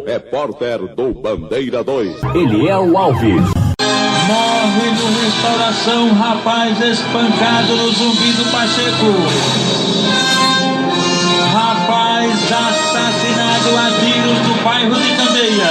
o repórter do Bandeira 2, Eliel Alves. Morre no Restauração rapaz espancado no Zumbi do Pacheco. Rapaz assassinado a tiros no bairro de Candeia.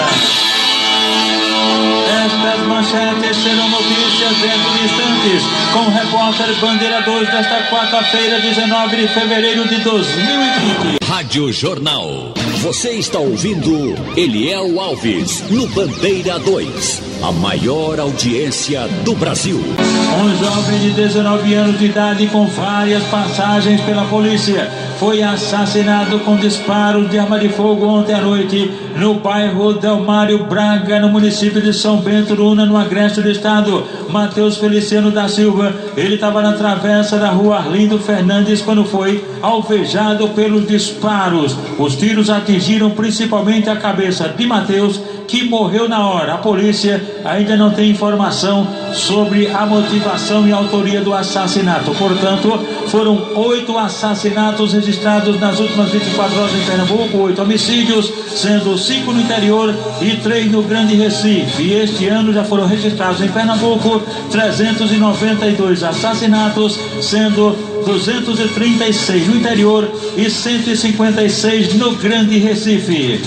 Estas manchetes serão notícias dentro de instantes com o repórter Bandeira 2 desta quarta-feira, 19 de fevereiro de 2020. Rádio Jornal. Você está ouvindo Eliel Alves no Bandeira 2, a maior audiência do Brasil. Um jovem de 19 anos de idade com várias passagens pela polícia foi assassinado com disparos de arma de fogo ontem à noite no bairro Delmário Braga, no município de São Bento do Una, no agreste do estado. Matheus Feliciano da Silva, ele estava na travessa da rua Arlindo Fernandes quando foi alvejado pelos disparos. Os tiros atingiram principalmente a cabeça de Matheus, que morreu na hora. A polícia ainda não tem informação sobre a motivação e a autoria do assassinato. Portanto, foram 8 assassinatos registrados nas últimas 24 horas em Pernambuco, 8 homicídios, sendo 5 no interior e 3 no Grande Recife. E este ano já foram registrados em Pernambuco 392 assassinatos, sendo 236 no interior e 156 no Grande Recife.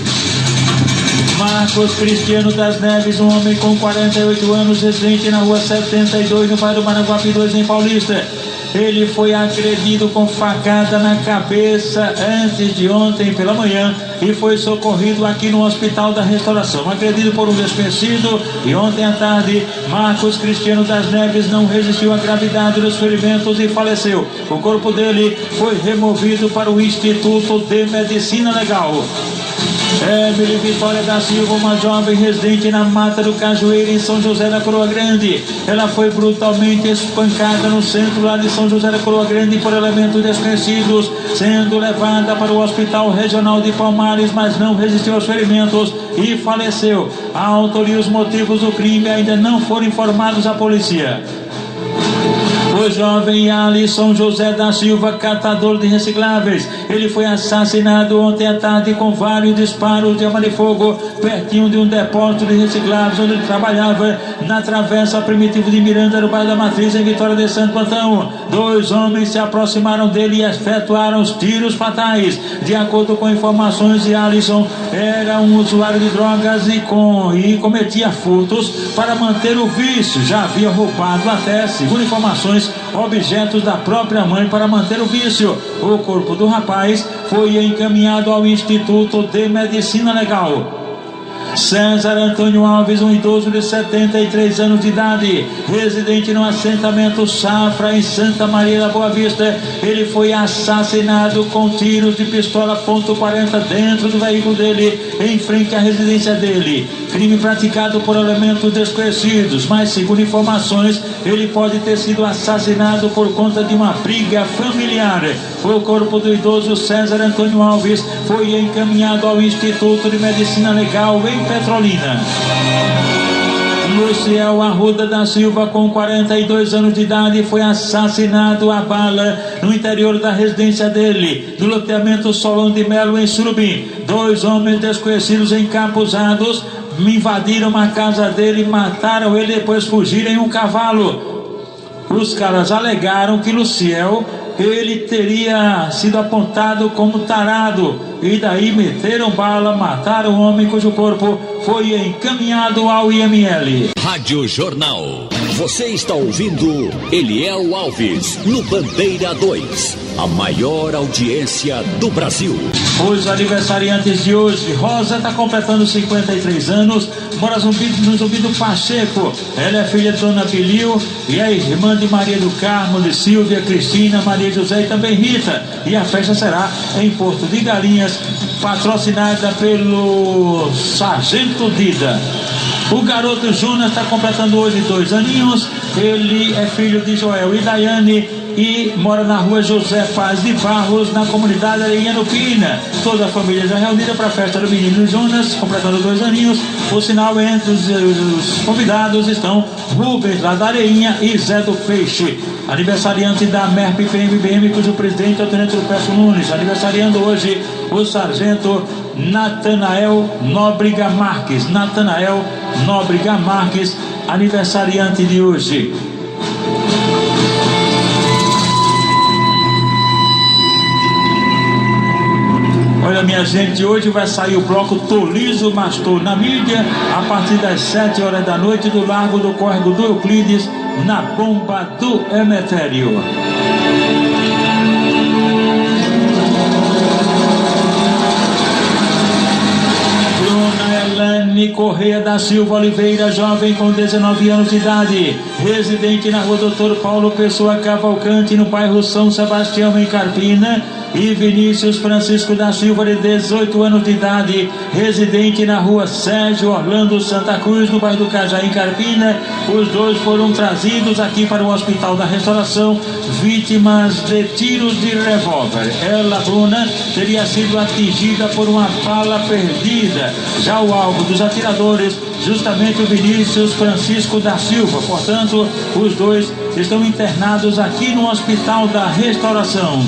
Marcos Cristiano das Neves, um homem com 48 anos, residente na rua 72, no bairro Maranguape 2, em Paulista. Ele foi agredido com facada na cabeça antes de ontem pela manhã e foi socorrido aqui no Hospital da Restauração. Agredido por um desconhecido e ontem à tarde, Marcos Cristiano das Neves não resistiu à gravidade dos ferimentos e faleceu. O corpo dele foi removido para o Instituto de Medicina Legal. Emily Vitória da Silva, uma jovem residente na Mata do Cajueiro, em São José da Coroa Grande. Ela foi brutalmente espancada no centro lá de São José da Coroa Grande por elementos desconhecidos, sendo levada para o Hospital Regional de Palmares, mas não resistiu aos ferimentos e faleceu. A autoria e os motivos do crime ainda não foram informados à polícia. O jovem Alisson José da Silva, catador de recicláveis, ele foi assassinado ontem à tarde com vários disparos de arma de fogo pertinho de um depósito de recicláveis onde ele trabalhava, na travessa Primitivo de Miranda, no bairro da Matriz, em Vitória de Santo Antão. 2 homens se aproximaram dele e efetuaram os tiros fatais. De acordo com informações, Alisson era um usuário de drogas e cometia furtos para manter o vício. Já havia roubado até, segundo informações, objetos da própria mãe para manter o vício. O corpo do rapaz foi encaminhado ao Instituto de Medicina Legal. César Antônio Alves, um idoso de 73 anos de idade, residente no assentamento Safra, em Santa Maria da Boa Vista. Ele foi assassinado com tiros de pistola .40 dentro do veículo dele, em frente à residência dele. Crime praticado por elementos desconhecidos, mas segundo informações, ele pode ter sido assassinado por conta de uma briga familiar. O corpo do idoso César Antônio Alves foi encaminhado ao Instituto de Medicina Legal em Petrolina. Luciel Arruda da Silva, com 42 anos de idade, foi assassinado a bala no interior da residência dele, no loteamento Solon de Melo, em Surubim. 2 homens desconhecidos encapuzados invadiram a casa dele, mataram ele e depois fugiram em um cavalo. Os caras alegaram que Luciel, ele teria sido apontado como tarado, e daí meteram bala, mataram o homem cujo corpo foi encaminhado ao IML. Rádio Jornal. Você está ouvindo Eliel Alves no Bandeira 2, a maior audiência do Brasil. Os aniversariantes de hoje: Rosa está completando 53 anos, mora no Zumbi do Pacheco. Ela é filha de Dona Bilil e é irmã de Maria do Carmo, de Silvia, Cristina, Maria José e também Rita. E a festa será em Porto de Galinhas, patrocinada pelo Sargento Dida. O garoto Jonas está completando hoje 2 aninhos. Ele é filho de Joel e Daiane e mora na rua José Paz de Barros, na comunidade Areinha no Pina. Toda a família já reunida para a festa do menino Jonas, completando 2 aninhos. Por sinal, entre os convidados estão Rubens lá da Areinha e Zé do Peixe. Aniversariante da MERP PMBM, cujo presidente é o Tenente Lupécio Nunes. Aniversariando hoje o sargento Natanael Nóbrega Marques. Natanael Nóbrega Marques, aniversariante de hoje. Olha, minha gente, hoje vai sair o bloco Tolizo Mastor na mídia, a partir das 7 horas da noite, do Largo do Córrego do Euclides, na Bomba do Emetério. Elane Correia da Silva Oliveira, jovem com 19 anos de idade, residente na rua Doutor Paulo Pessoa Cavalcante, no bairro São Sebastião, em Carpina. E Vinícius Francisco da Silva, de 18 anos de idade, residente na rua Sérgio Orlando Santa Cruz, no bairro do Cajá, em Carpina. Os dois foram trazidos aqui para o Hospital da Restauração, vítimas de tiros de revólver. Ela, Bruna, teria sido atingida por uma bala perdida. Já o alvo dos atiradores, justamente o Vinícius Francisco da Silva. Portanto, os dois estão internados aqui no Hospital da Restauração.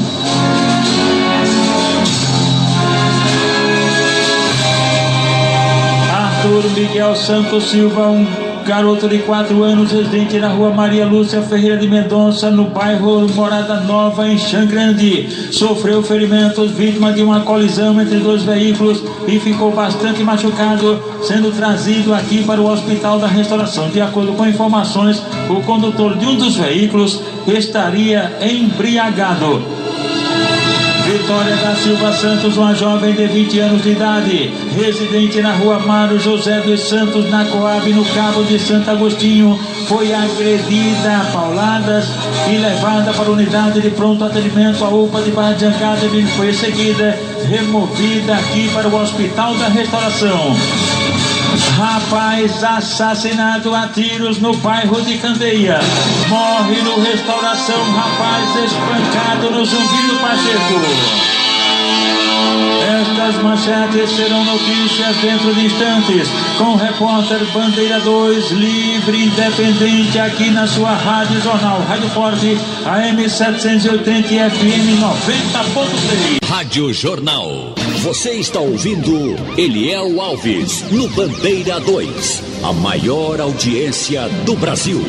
Arthur Miguel Santos Silva, um garoto de 4 anos, residente na rua Maria Lúcia Ferreira de Mendonça, no bairro Morada Nova, em Xangrande. Sofreu ferimentos, vítima de uma colisão entre 2 veículos e ficou bastante machucado, sendo trazido aqui para o Hospital da Restauração. De acordo com informações, o condutor de um dos veículos estaria embriagado. Vitória da Silva Santos, uma jovem de 20 anos de idade, residente na rua Mário José dos Santos, na Coab, no Cabo de Santo Agostinho, foi agredida a pauladas e levada para a unidade de pronto atendimento, a UPA de Barra de Jangada, e foi em seguida removida aqui para o Hospital da Restauração. Rapaz assassinado a tiros no bairro de Candeia. Morre no Restauração, rapaz espancado no Zumbi do Pacheco. Estas manchetes serão notícias dentro de instantes, com o repórter Bandeira 2, livre, independente, aqui na sua Rádio Jornal, Rádio Forte, AM 780 e FM 90.3. Rádio Jornal. Você está ouvindo Eliel Alves, no Bandeira 2, a maior audiência do Brasil.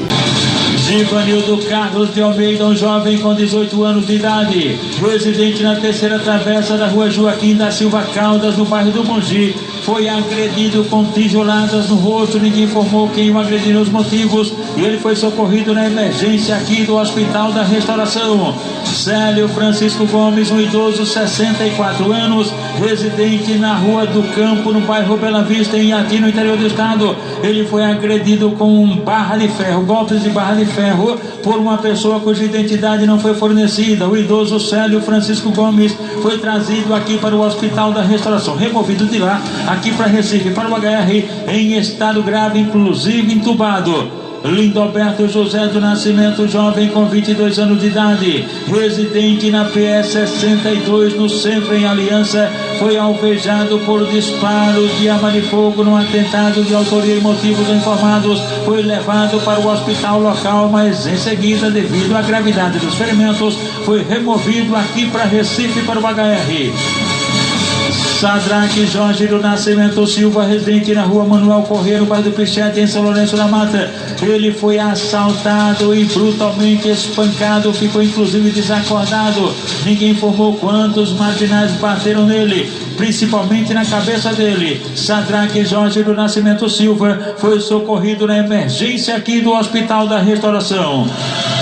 Givanildo Carlos de Almeida, um jovem com 18 anos de idade, residente na terceira travessa da rua Joaquim da Silva Caldas, no bairro do Mogi, foi agredido com tijoladas no rosto. Ninguém informou quem o agrediu, os motivos, e ele foi socorrido na emergência aqui do Hospital da Restauração. Célio Francisco Gomes, um idoso, 64 anos, residente na Rua do Campo, no bairro Bela Vista, em Ati, no interior do estado. Ele foi agredido com barra de ferro, golpes de barra de ferro, por uma pessoa cuja identidade não foi fornecida. O idoso Célio Francisco Gomes foi trazido aqui para o Hospital da Restauração, removido de lá, aqui para Recife, para o HR, em estado grave, inclusive entubado. Lindoberto José do Nascimento, jovem com 22 anos de idade, residente na PS 62, no centro, em Aliança, foi alvejado por disparo de arma de fogo num atentado de autoria e motivos informados. Foi levado para o hospital local, mas em seguida, devido à gravidade dos ferimentos, foi removido aqui para Recife, para o HR. Sadraque Jorge do Nascimento Silva, residente na rua Manuel Correia, no bairro do Pichete, em São Lourenço da Mata. Ele foi assaltado e brutalmente espancado, ficou inclusive desacordado. Ninguém informou quantos marginais bateram nele, principalmente na cabeça dele. Sadraque Jorge do Nascimento Silva foi socorrido na emergência aqui do Hospital da Restauração.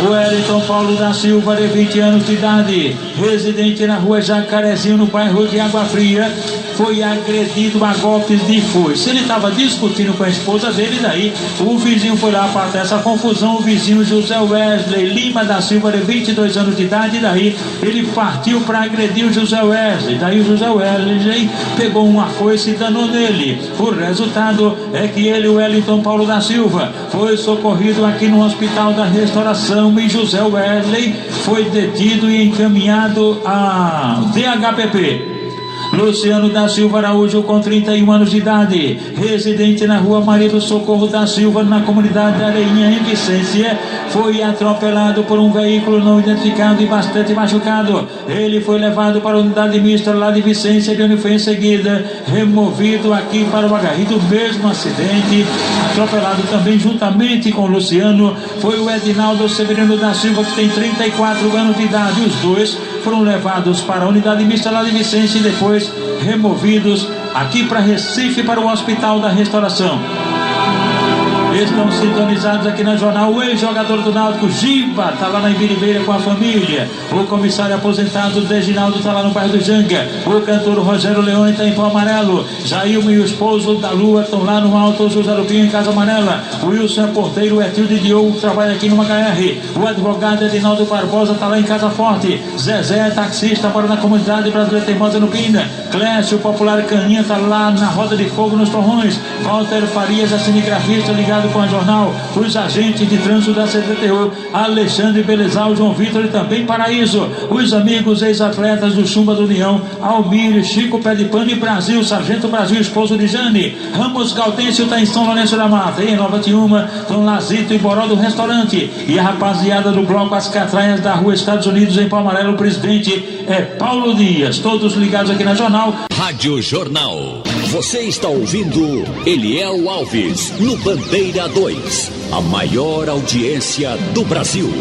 O Wellington Paulo da Silva, de 20 anos de idade, residente na rua Jacarezinho, no bairro de Água Fria, foi agredido a golpes de foice. Ele estava discutindo com a esposa dele, daí o vizinho foi lá para essa confusão. O vizinho José Wesley Lima da Silva, de 22 anos de idade, daí ele partiu para agredir o José Wesley. Daí o José Wesley pegou uma foice e danou nele. O resultado é que ele, o Wellington Paulo da Silva, foi socorrido aqui no Hospital da Restauração e José Wesley foi detido e encaminhado a DHPP. Luciano da Silva Araújo, com 31 anos de idade, residente na rua Maria do Socorro da Silva, na comunidade da Areinha, em Vicência, foi atropelado por um veículo não identificado e bastante machucado. Ele foi levado para a unidade mista lá de Vicência, de onde foi em seguida removido aqui para o HI. Do mesmo acidente, atropelado também juntamente com o Luciano, foi o Edinaldo Severino da Silva, que tem 34 anos de idade. Os dois foram levados para a unidade mista lá de Vicência e depois removidos aqui para Recife, para o Hospital da Restauração. Estão sintonizados aqui na jornal. O ex-jogador do Náutico, Giba, está lá na Ibiribeira com a família. O comissário aposentado Reginaldo está lá no bairro do Janga. O cantor Rogério Leone está em Pau Amarelo. Jailma e o esposo da Lua estão lá no Alto José Lupinho, em Casa Amarela. O Wilson Porteiro, Etilde Diogo, trabalha aqui no HR. O advogado Edinaldo Barbosa está lá em Casa Forte. Zezé, taxista, mora na comunidade brasileira Teimosa no Pina. Clécio, popular Caninha, está lá na Roda de Fogo nos Torrões. Walter Farias, a cinegrafista, ligado com a jornal. Os agentes de trânsito da CDTU, Alexandre Belezal, João Vitor e também Paraíso. Os amigos ex-atletas do Chumba do União, Almir, Chico Pé de Pano e Brasil, Sargento Brasil, esposo de Jane. Ramos Gaudêncio está em São Lourenço da Mata. E em Nova Tiúma, estão Lazito e Boró do restaurante. E a rapaziada do bloco As Catrainhas da Rua Estados Unidos, em Pau Amarelo, o presidente é Paulo Dias. Todos ligados aqui na jornal. Rádio Jornal. Você está ouvindo Eliel Alves no Bandeira 2, a maior audiência do Brasil.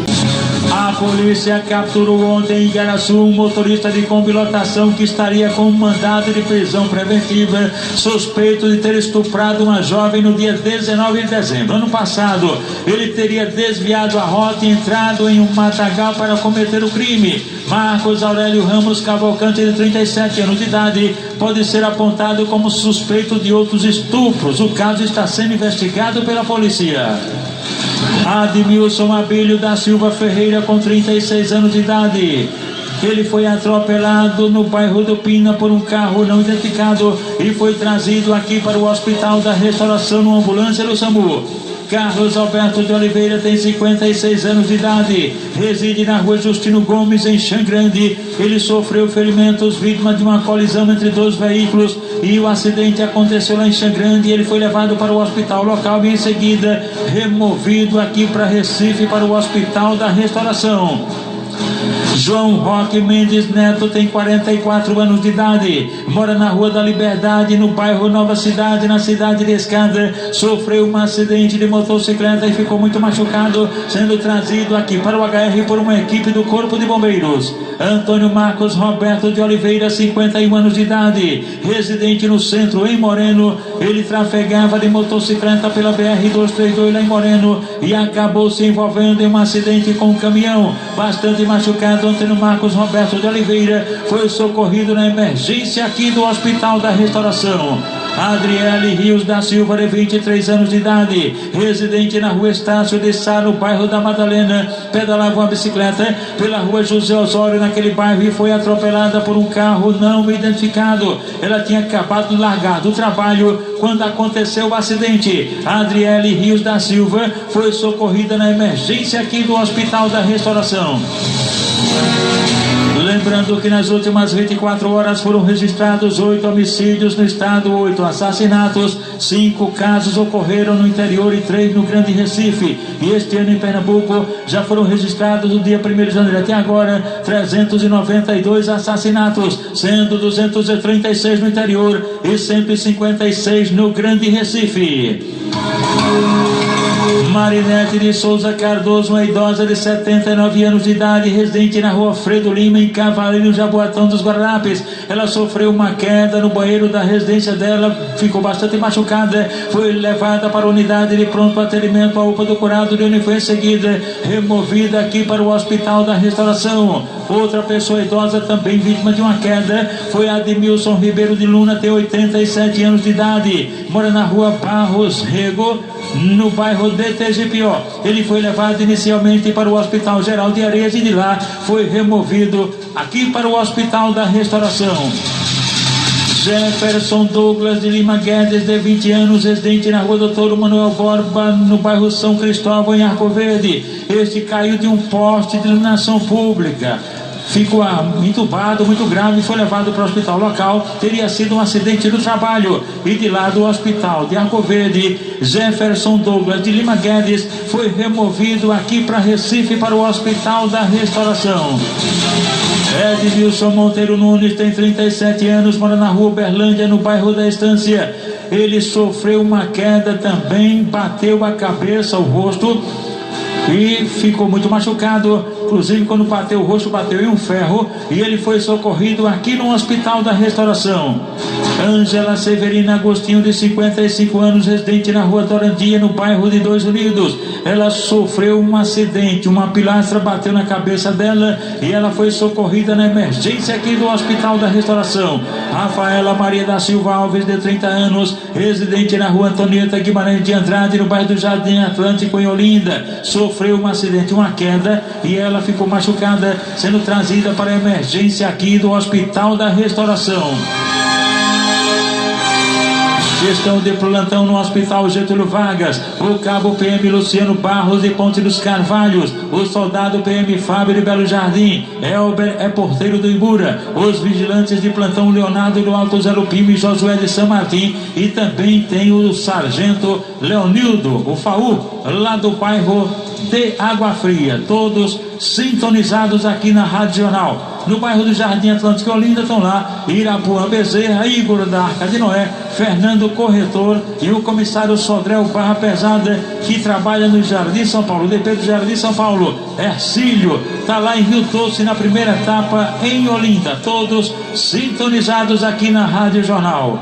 A polícia capturou ontem em Igaraçu um motorista de copilotação que estaria com um mandado de prisão preventiva, suspeito de ter estuprado uma jovem no dia 19 de dezembro. Ano passado, ele teria desviado a rota e entrado em um matagal para cometer o crime. Marcos Aurélio Ramos Cavalcante, de 37 anos de idade, pode ser apontado como suspeito de outros estupros. O caso está sendo investigado pela polícia. Admilson Abílio da Silva Ferreira, com 36 anos de idade. Ele foi atropelado no bairro do Pina por um carro não identificado e foi trazido aqui para o Hospital da Restauração numa ambulância do SAMU. Carlos Alberto de Oliveira tem 56 anos de idade, reside na rua Justino Gomes, em Xangrande. Ele sofreu ferimentos, vítima de uma colisão entre dois veículos, e o acidente aconteceu lá em Xangrande. Ele foi levado para o hospital local e em seguida removido aqui para Recife, para o Hospital da Restauração. João Roque Mendes Neto tem 44 anos de idade, mora na Rua da Liberdade, no bairro Nova Cidade, na cidade de Escada. Sofreu um acidente de motocicleta e ficou muito machucado, sendo trazido aqui para o HR por uma equipe do Corpo de Bombeiros. Antônio Marcos Roberto de Oliveira, 51 anos de idade, residente no centro, em Moreno. Ele trafegava de motocicleta pela BR-232 lá em Moreno e acabou se envolvendo em um acidente com um caminhão, bastante machucado. Antônio Marcos Roberto de Oliveira foi socorrido na emergência aqui do Hospital da Restauração. Adriele Rios da Silva, de 23 anos de idade, residente na Rua Estácio de Sá, no bairro da Madalena, pedalava uma bicicleta pela Rua José Osório, naquele bairro, e foi atropelada por um carro não identificado. Ela tinha acabado de largar do trabalho quando aconteceu o acidente. Adriele Rios da Silva foi socorrida na emergência aqui do Hospital da Restauração. Lembrando que nas últimas 24 horas foram registrados 8 homicídios no estado, 8 assassinatos, 5 casos ocorreram no interior e 3 no Grande Recife. E este ano em Pernambuco já foram registrados no dia 1º de janeiro até agora 392 assassinatos, sendo 236 no interior e 156 no Grande Recife. Marinete de Souza Cardoso, uma idosa de 79 anos de idade, residente na rua Fredo Lima, em Cavalinho, Jaboatão dos Guararapes. Ela sofreu uma queda no banheiro da residência dela, ficou bastante machucada, foi levada para a unidade de pronto atendimento, a UPA do Curado, de onde foi em seguida removida aqui para o Hospital da Restauração. Outra pessoa idosa, também vítima de uma queda, foi a Admilson Ribeiro de Luna, tem 87 anos de idade, mora na rua Barros Rego, no bairro de Tegipió. Ele foi levado inicialmente para o Hospital Geral de Areias e de lá foi removido aqui para o Hospital da Restauração. Jefferson Douglas de Lima Guedes, de 20 anos, residente na rua Doutor Manuel Borba, no bairro São Cristóvão, em Arco Verde. Este caiu de um poste de iluminação pública, ficou entubado, muito grave, foi levado para o hospital local. Teria sido um acidente do trabalho. E de lá do hospital de Arco Verde, Jefferson Douglas de Lima Guedes foi removido aqui para Recife, para o Hospital da Restauração. Edmilson Monteiro Nunes tem 37 anos, mora na rua Uberlândia, no bairro da Estância. Ele sofreu uma queda também, bateu a cabeça, o rosto, e ficou muito machucado. Inclusive, quando bateu o rosto, bateu em um ferro, e ele foi socorrido aqui no Hospital da Restauração. Ângela Severina Agostinho, de 55 anos, residente na rua Dorandia, no bairro de Dois Unidos. Ela sofreu um acidente, uma pilastra bateu na cabeça dela e ela foi socorrida na emergência aqui do Hospital da Restauração. Rafaela Maria da Silva Alves, de 30 anos, residente na rua Antonieta Guimarães de Andrade, no bairro do Jardim Atlântico, em Olinda, sofreu um acidente, uma queda, e ela ficou machucada, sendo trazida para a emergência aqui do Hospital da Restauração. Estão de plantão no Hospital Getúlio Vargas o cabo PM Luciano Barros, de Ponte dos Carvalhos, o soldado PM Fábio de Belo Jardim, Elber é porteiro do Ibura, os vigilantes de plantão Leonardo do Alto Zé Lupim e Josué de São Martim, e também tem o sargento Leonildo, o FAU, lá do bairro de Água Fria, todos sintonizados aqui na Rádio Jornal. No bairro do Jardim Atlântico, Olinda, estão lá Irapuã Bezerra, Igor da Arca de Noé, Fernando Corretor e o comissário Sodré Barra Pesada, que trabalha no Jardim São Paulo, DP do Jardim São Paulo. Ercílio está lá em Rio Doce, na primeira etapa em Olinda, todos sintonizados aqui na Rádio Jornal.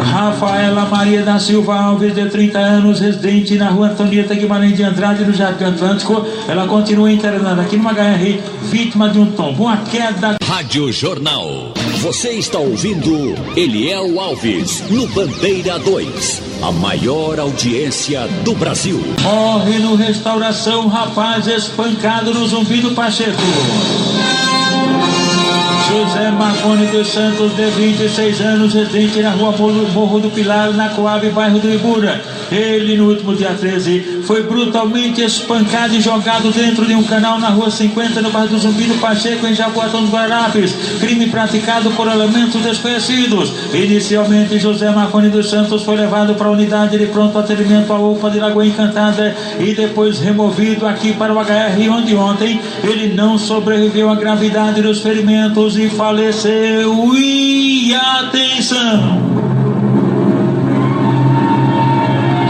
Rafaela Maria da Silva Alves, de 30 anos, residente na rua Antonieta Guimarães de Andrade, no Jardim Atlântico. Ela continua internada aqui no HR, vítima de um tombo, uma queda. Rádio Jornal. Você está ouvindo Eliel Alves, no Bandeira 2. A maior audiência do Brasil. Morre no Restauração rapaz espancado no Zumbi do Pacheco. José Marconi dos Santos, de 26 anos, residente na rua Morro do Pilar, na Coab, bairro do Ibura. Ele, no último dia 13, foi brutalmente espancado e jogado dentro de um canal na rua 50, no bairro do Zumbi do Pacheco, em Jaboatão dos Guararapes. Crime praticado por elementos desconhecidos. Inicialmente, José Marconi dos Santos foi levado para a unidade de pronto atendimento, à UPA de Lagoa Encantada, e depois removido aqui para o HR, onde ontem ele não sobreviveu à gravidade dos ferimentos e faleceu. E atenção!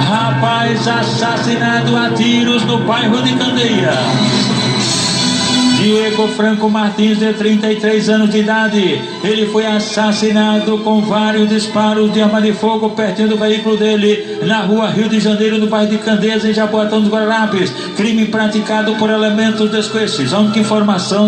Rapaz assassinado a tiros no bairro de Candeia. Diego Franco Martins, de 33 anos de idade, ele foi assassinado com vários disparos de arma de fogo pertinho do veículo dele, na rua Rio de Janeiro, no bairro de Candeias, em Jaboatão dos Guararapes. Crime praticado por elementos desconhecidos.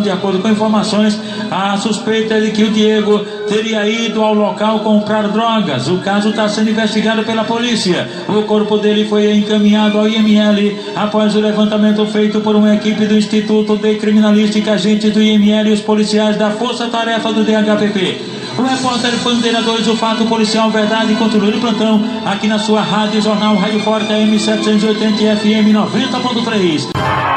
De acordo com informações, a suspeita é de que o Diego teria ido ao local comprar drogas. O caso está sendo investigado pela polícia. O corpo dele foi encaminhado ao IML após o levantamento feito por uma equipe do Instituto de Criminalística, agentes do IML e os policiais da Força Tarefa do DHPP. O repórter Bandeira 2, o fato policial, verdade, continua de plantão aqui na sua Rádio Jornal, Rádio Forte AM 780 FM 90.3.